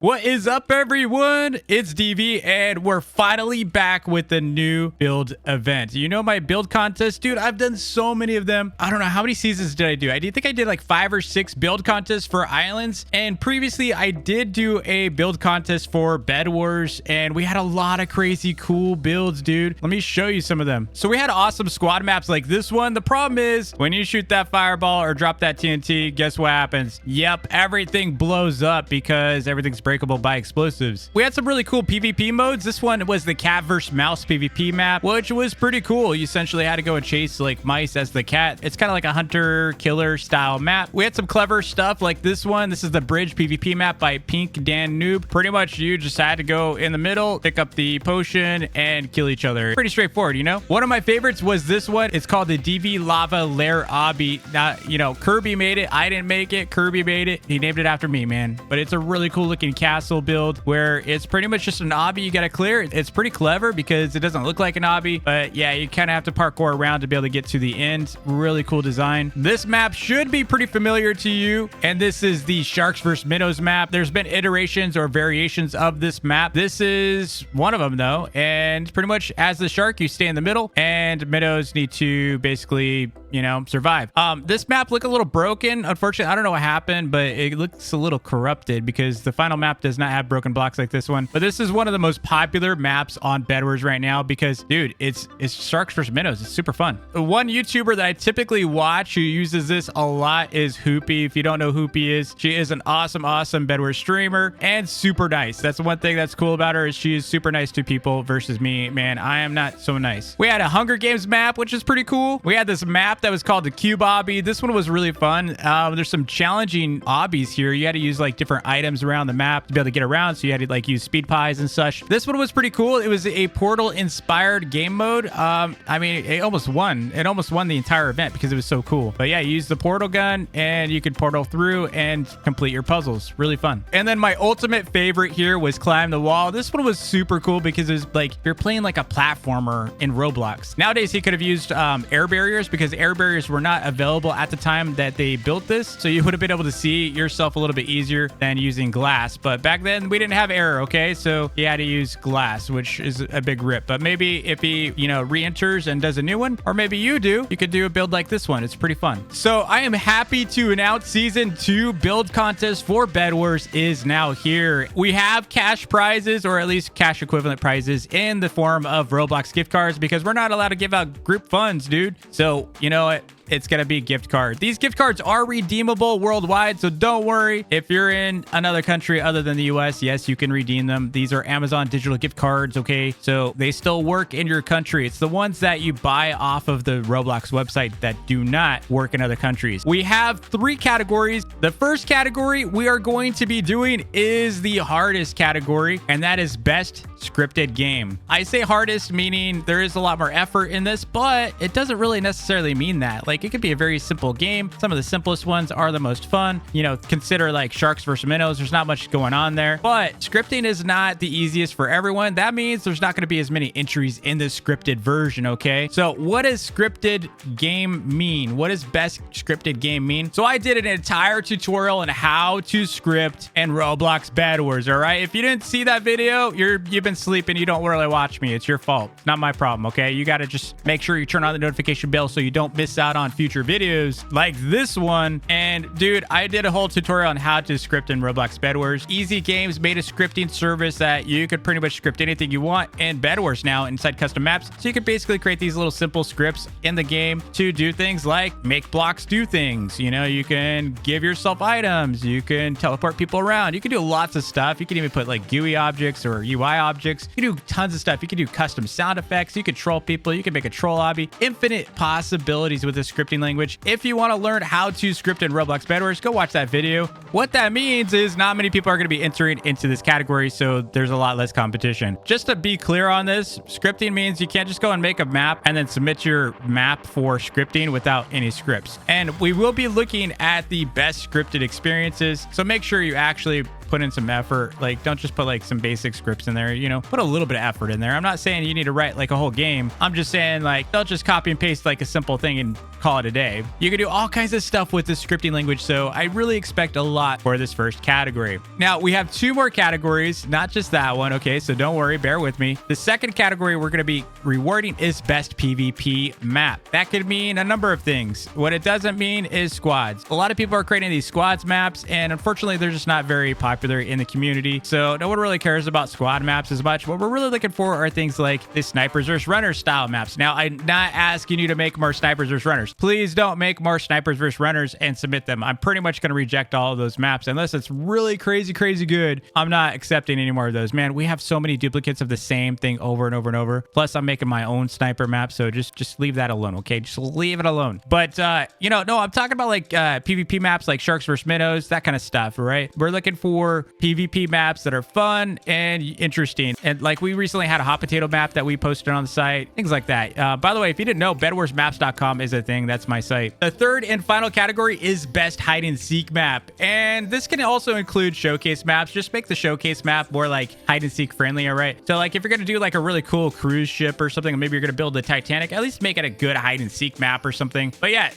What is up, everyone? It's DV, and we're finally back with the new build event. You know my build contest, dude. I've done so many of them. I don't know how many seasons did I do. I think I did like 5 or 6 build contests for islands, and previously I did do a build contest for BedWars, and we had a lot of crazy cool builds, dude. Let me show you some of them. So we had awesome squad maps like this one. The problem is when you shoot that fireball or drop that TNT, guess what happens? Yep, everything blows up because everything's breakable by explosives. We had some really cool PvP modes. This one was the cat versus mouse PvP map, which was pretty cool. You essentially had to go and chase like mice as the cat. It's kind of like a hunter killer style map. We had some clever stuff like this one. This is the bridge PvP map by Pink Dan Noob. Pretty much you just had to go in the middle, pick up the potion, and kill each other. Pretty straightforward, you know? One of my favorites was this one. It's called the DV Lava Lair Obby. You know, Kirby made it. I didn't make it. Kirby made it. He named it after me, man. But it's a really cool looking castle build where it's pretty much just an obby you got to clear. It's pretty clever because it doesn't look like an obby, but yeah, you kind of have to parkour around to be able to get to the end. Really cool design. This map should be pretty familiar to you, and this is the Sharks vs Minnows map. There's been iterations or variations of this map. This is one of them though, and pretty much as the shark you stay in the middle and minnows need to basically, you know, survive. This map looked a little broken, unfortunately. I don't know what happened, but it looks a little corrupted because the final map does not have broken blocks like this one. But this is one of the most popular maps on BedWars right now because, dude, it's sharks versus minnows. It's super fun. One YouTuber that I typically watch who uses this a lot is Hoopy. If you don't know who Hoopy is, she is an awesome BedWars streamer and super nice. That's the one thing that's cool about her is she is super nice to people versus me. Man, I am not so nice. We had a Hunger Games map, which is pretty cool. We had this map that was called the Cube Obby. This one was really fun. There's some challenging obbies here. You had to use like different items around the map to be able to get around. So you had to like use speed pies and such. This one was pretty cool. It was a Portal inspired game mode. I mean, it almost won. It almost won the entire event because it was so cool. But yeah, you use the portal gun and you could portal through and complete your puzzles. Really fun. And then my ultimate favorite here was Climb the Wall. This one was super cool because it was like you're playing like a platformer in Roblox. Nowadays, he could have used air barriers because air barriers were not available at the time that they built this. So you would have been able to see yourself a little bit easier than using glass. But back then we didn't have air, okay? So he had to use glass, which is a big rip. But maybe if he, you know, re-enters and does a new one, or maybe you could do a build like this one. It's pretty fun. So I am happy to announce season 2 build contest for BedWars is now here. We have cash prizes, or at least cash equivalent prizes in the form of Roblox gift cards because we're not allowed to give out group funds, dude. So you know what? It's going to be a gift card. These gift cards are redeemable worldwide, so don't worry. If you're in another country other than the US, yes, you can redeem them. These are Amazon digital gift cards, okay? So they still work in your country. It's the ones that you buy off of the Roblox website that do not work in other countries. We have 3 categories. The first category we are going to be doing is the hardest category, and that is best scripted game. I say hardest meaning there is a lot more effort in this, but it doesn't really necessarily mean that. Like, it could be a very simple game. Some of the simplest ones are the most fun. You know, consider like Sharks versus Minnows. There's not much going on there, but scripting is not the easiest for everyone. That means there's not going to be as many entries in the scripted version, okay? So what does scripted game mean? What does best scripted game mean? So I did an entire tutorial on how to script in Roblox BedWars, all right? If you didn't see that video, you've been sleeping. You don't really watch me. It's your fault. Not my problem, okay? You got to just make sure you turn on the notification bell so you don't miss out on future videos like this one. And dude, I did a whole tutorial on how to script in Roblox BedWars. Easy Games made a scripting service that you could pretty much script anything you want in BedWars now inside custom maps. So you could basically create these little simple scripts in the game to do things like make blocks do things. You know, you can give yourself items. You can teleport people around. You can do lots of stuff. You can even put like GUI objects or UI objects. You can do tons of stuff. You can do custom sound effects. You can troll people. You can make a troll obby. Infinite possibilities with this scripting language. If you want to learn how to script in Roblox BedWars, go watch that video. What that means is not many people are going to be entering into this category, so there's a lot less competition. Just to be clear on this, scripting means you can't just go and make a map and then submit your map for scripting without any scripts. And we will be looking at the best scripted experiences, so make sure you actually put in some effort. Like, don't just put like some basic scripts in there, you know, put a little bit of effort in there. I'm not saying you need to write like a whole game. I'm just saying like, don't just copy and paste like a simple thing and call it a day. You can do all kinds of stuff with this scripting language. So I really expect a lot for this first category. Now we have 2 more categories, not just that one. Okay. So don't worry, bear with me. The second category we're going to be rewarding is best PvP map. That could mean a number of things. What it doesn't mean is squads. A lot of people are creating these squads maps, and unfortunately they're just not very popular in the community. So no one really cares about squad maps as much. What we're really looking for are things like the snipers versus runners style maps. Now, I'm not asking you to make more snipers versus runners. Please don't make more snipers versus runners and submit them. I'm pretty much going to reject all of those maps unless it's really crazy good. I'm not accepting any more of those. Man, we have so many duplicates of the same thing over and over and over. Plus, I'm making my own sniper map, so just leave that alone, okay? Just leave it alone. But you know, no, I'm talking about like PvP maps like sharks versus minnows, that kind of stuff, right? We're looking for PvP maps that are fun and interesting. And like we recently had a hot potato map that we posted on the site, things like that. By the way, if you didn't know, BedWarsMaps.com is a thing. That's my site. The third and final category is best hide and seek map. And this can also include showcase maps. Just make the showcase map more like hide and seek friendly, all right? So like if you're going to do like a really cool cruise ship or something, maybe you're going to build the Titanic, at least make it a good hide and seek map or something. But yeah,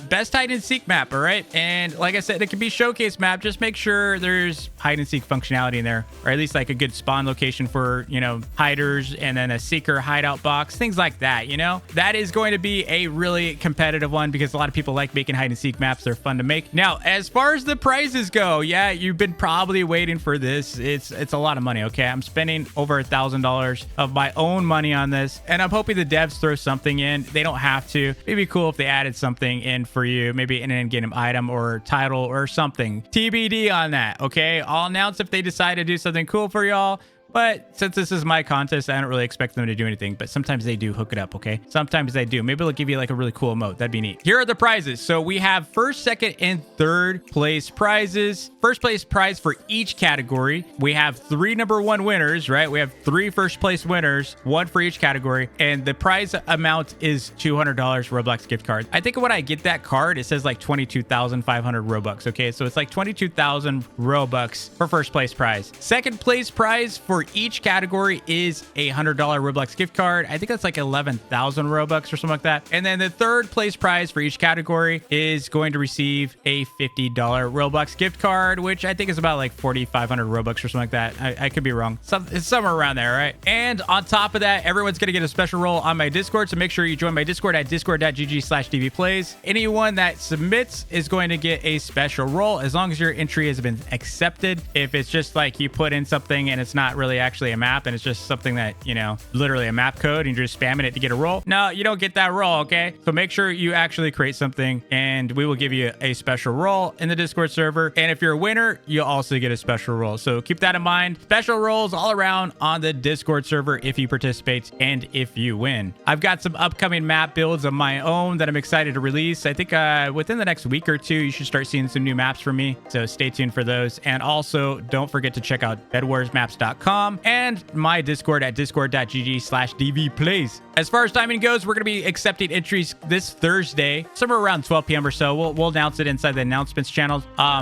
best hide and seek map, all right? And like I said, it can be showcase map. Just make sure there's hide and seek functionality in there, or at least like a good spawn location for, you know, hiders, and then a seeker hideout box, things like that, you know? That is going to be a really competitive one because a lot of people like making hide and seek maps. They're fun to make. Now, as far as the prizes go, yeah, you've been probably waiting for this. It's a lot of money, okay? I'm spending over $1,000 of my own money on this, and I'm hoping the devs throw something in. They don't have to. It'd be cool if they added something in for you, maybe an in-game item or title or something. TBD on that, okay? I'll announce if they decide to do something cool for y'all. But since this is my contest, I don't really expect them to do anything. But sometimes they do hook it up, okay? Sometimes they do. Maybe they'll give you like a really cool emote. That'd be neat. Here are the prizes. So we have first, second, and third place prizes. First place prize for each category. We have 3 number 1 winners, right? We have 3 first place winners, 1 for each category. And the prize amount is $200 Roblox gift card. I think when I get that card, it says like 22,500 Robux, okay? So it's like 22,000 Robux for first place prize. Second place prize for each category is a $100 Roblox gift card. I think that's like 11,000 Robux or something like that. And then the third place prize for each category is going to receive a $50 Roblox gift card, which I think is about like 4,500 Robux or something like that. I could be wrong. It's somewhere around there, right? And on top of that, everyone's going to get a special role on my Discord. So make sure you join my Discord at discord.gg/dvplays. Anyone that submits is going to get a special role as long as your entry has been accepted. If it's just like you put in something and it's not really actually a map and it's just something that, you know, literally a map code and you're just spamming it to get a role, no, you don't get that role, okay? So make sure you actually create something and we will give you a special role in the Discord server. And if you're a winner, you'll also get a special role. So keep that in mind. Special roles all around on the Discord server if you participate and if you win. I've got some upcoming map builds of my own that I'm excited to release. I think within the next week or 2, you should start seeing some new maps from me. So stay tuned for those. And also don't forget to check out BedWarsMaps.com and my Discord at discord.gg/dvplays. As far as timing goes, we're going to be accepting entries this Thursday, somewhere around 12 p.m. or so. We'll announce it inside the announcements channel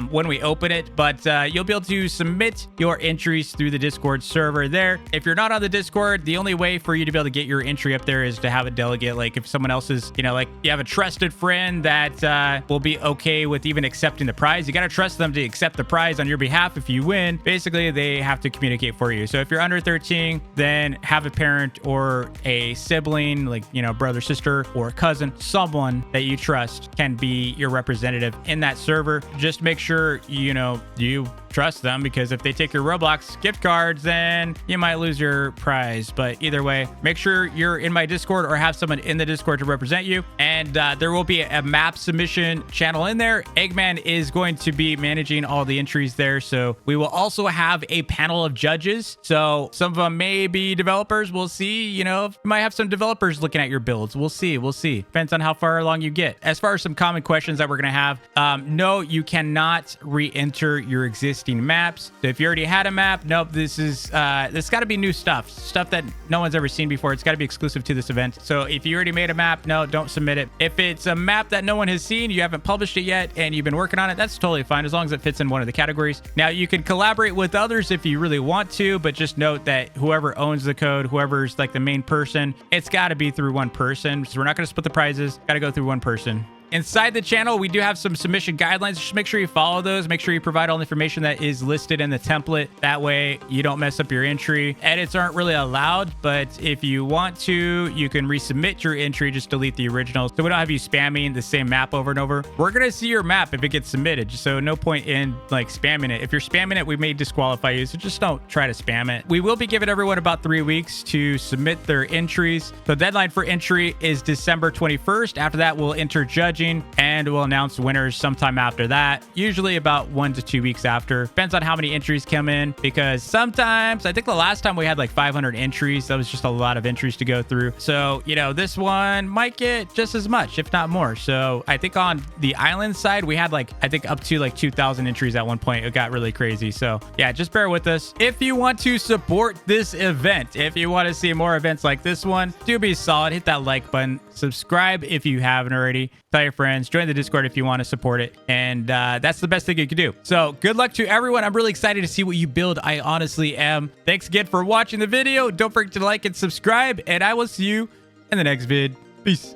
when we open it, but you'll be able to submit your entries through the Discord server there. If you're not on the Discord, the only way for you to be able to get your entry up there is to have a delegate. Like if someone else is, you know, like you have a trusted friend that will be okay with even accepting the prize, you got to trust them to accept the prize on your behalf. If you win, basically they have to communicate for you. So if you're under 13, then have a parent or a sibling, like, you know, brother, sister, or cousin, someone that you trust can be your representative in that server. Just make sure, you know, you trust them, because if they take your Roblox gift cards, then you might lose your prize. But either way, make sure you're in my Discord or have someone in the Discord to represent you. And there will be a map submission channel in there. Eggman is going to be managing all the entries there. So we will also have a panel of judges. So some of them may be developers. We'll see. You know, you might have some developers looking at your builds. We'll see. We'll see. Depends on how far along you get. As far as some common questions that we're going to have, no, you cannot re-enter your existing existing maps. So if you already had a map, nope, this got to be new stuff that no one's ever seen before. It's got to be exclusive to this event. So if you already made a map, no, don't submit it. If it's a map that no one has seen, you haven't published it yet, and you've been working on it, that's totally fine as long as it fits in one of the categories. Now you can collaborate with others if you really want to, but just note that whoever owns the code, whoever's like the main person, it's got to be through one person. So we're not going to split the prizes. Got to go through one person. Inside the channel, we do have some submission guidelines. Just make sure you follow those. Make sure you provide all the information that is listed in the template. That way you don't mess up your entry. Edits aren't really allowed, but if you want to, you can resubmit your entry. Just delete the original. So we don't have you spamming the same map over and over. We're going to see your map if it gets submitted. So no point in like spamming it. If you're spamming it, we may disqualify you. So just don't try to spam it. We will be giving everyone about 3 weeks to submit their entries. The deadline for entry is December 21st. After that, we'll enter judging and we'll announce winners sometime after that, usually about 1 to 2 weeks after. Depends on how many entries come in, because sometimes, I think the last time we had like 500 entries, that was just a lot of entries to go through. So, you know, this one might get just as much, if not more. So I think on the island side, we had like, I think up to like 2,000 entries at one point. It got really crazy. So yeah, just bear with us. If you want to support this event, if you want to see more events like this one, do be solid. Hit that like button. Subscribe if you haven't already. Tell your friends. Join the Discord if you want to support it. And that's the best thing you can do. So good luck to everyone. I'm really excited to see what you build. I honestly am. Thanks again for watching the video. Don't forget to like and subscribe. And I will see you in the next vid. Peace.